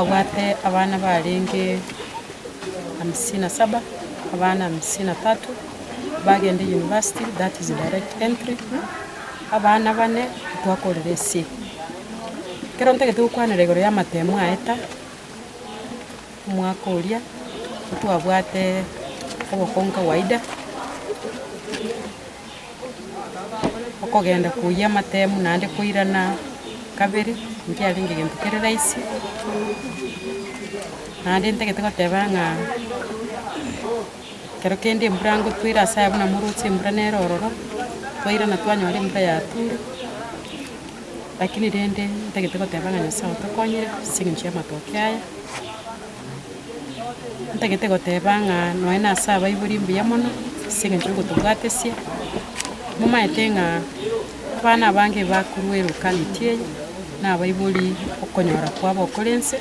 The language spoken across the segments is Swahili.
Wate abana barenga 57 abana 53 bagende university, that is direct entry. Abana bane twakorere si kero ntege tukwanire igoro ya matemu aeta mwaka uria twabwate obokonka waida okogenda kuya matemu nande kuirana kabiri ngiari ngigento kere raisi nande ntege gotebanga kero kende mbrango twira sabu na murutsi mbrane rororo twairana twanyore mbra ya turu lakini rende ntege gotebanga nyasaho tokonyire singinchia matoke aya ntege gotebanga noena saba iburi mbiya mono singinchia gutubwatesia mumaetenga bana bange bakuruero kalitie na baibuli okonyora kwabo kolense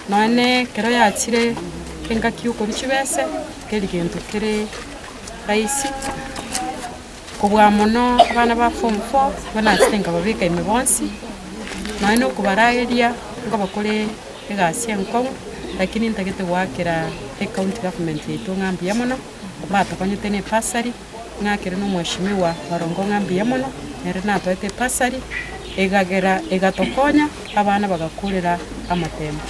none kero yachire kenga kiuko bichibese keri gento kere raisi kubwa mono bana ba form 4 bana tsenga babika imebonsi none okubarageria ngo bakore egasi enko lakini ntagete wakira county government yetu ngambia mono batakonyete ne pasari ngakire no mweshimiwa barongo ngambia mono nere natwete pasari egagera egatokonya abana bagakurira amatembo.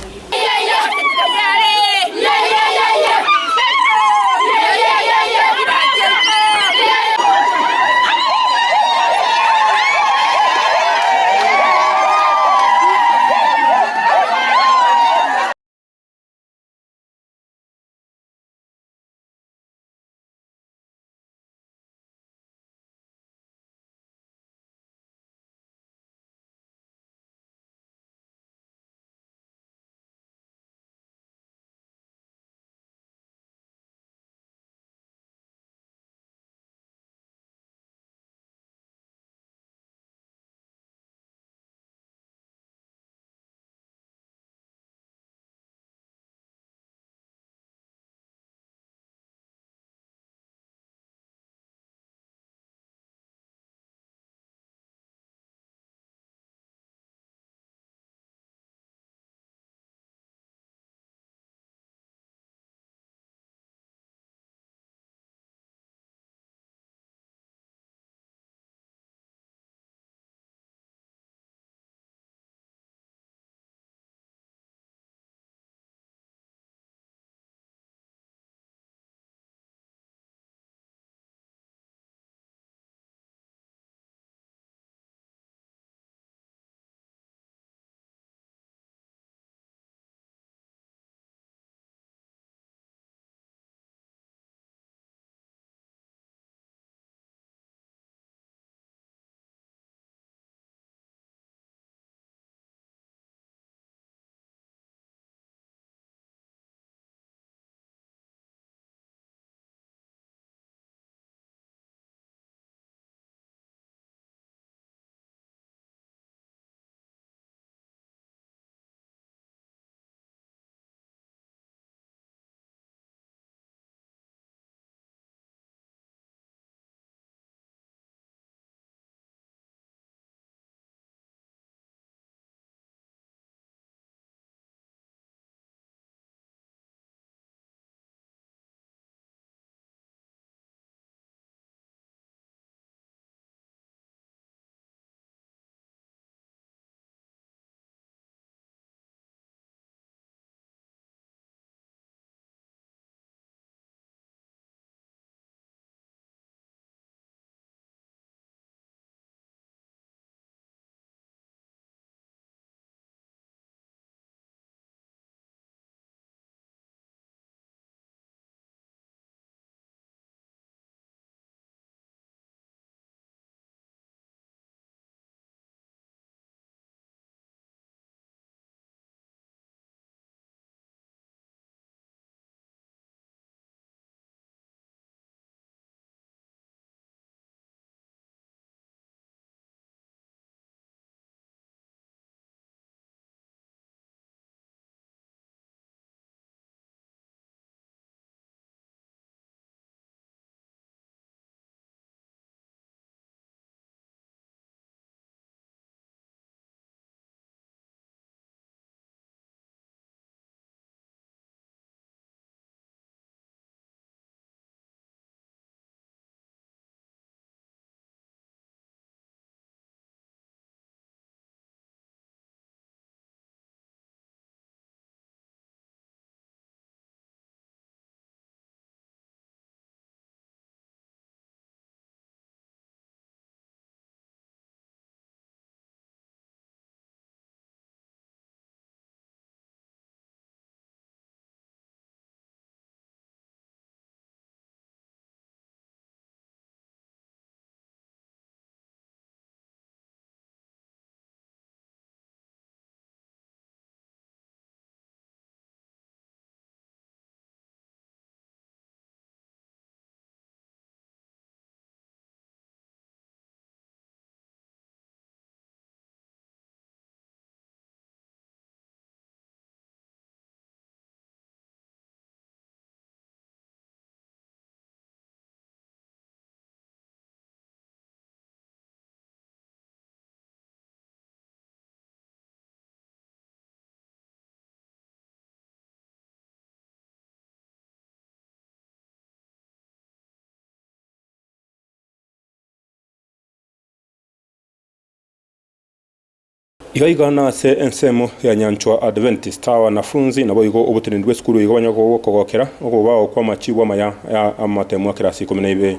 Igana se ensemo ya nyanchwa Adventist wanafunzi nabo igo obutirindwe skuru igo banyako kogokera ogo bawo kwa machiwa maya ya amatemu kirasi 12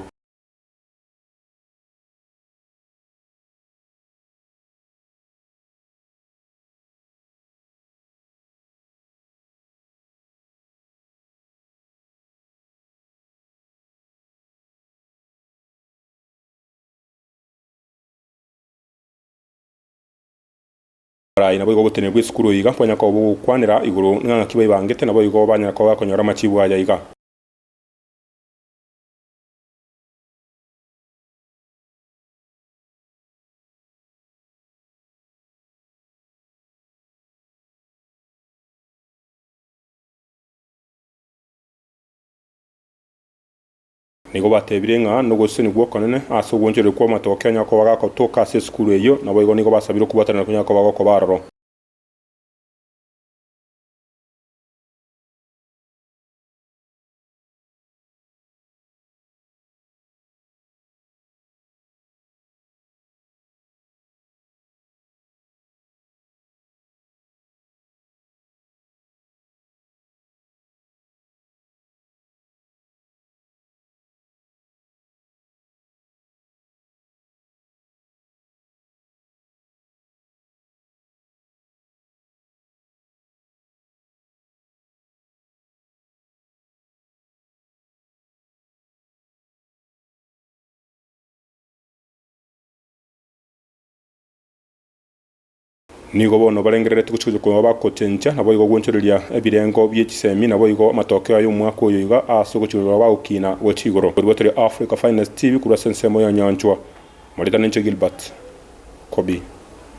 nabo igo butirindwe skuru iga banyako bukwanira iguru nganga kibai bangete nabo igo banyako bakonyora machiwa ya iga nigo batebire nga no guseni gwo kanene aso gonjere kwa matoke nyako bagako toka se skuru eyo nabo igo nigo basabire kubatana kunyako bagako bararo nigo bono barengerere tuguchujo ko bakotenja nabo igo gonchoreria ebirengo by'ekisemi nabo igo matoke ayo mwako oyo iga aso gochurwa baukina wechigoro rwotore Africa Finance TV kura sensemo ya nyanchwa Maritane Gilbert Kobi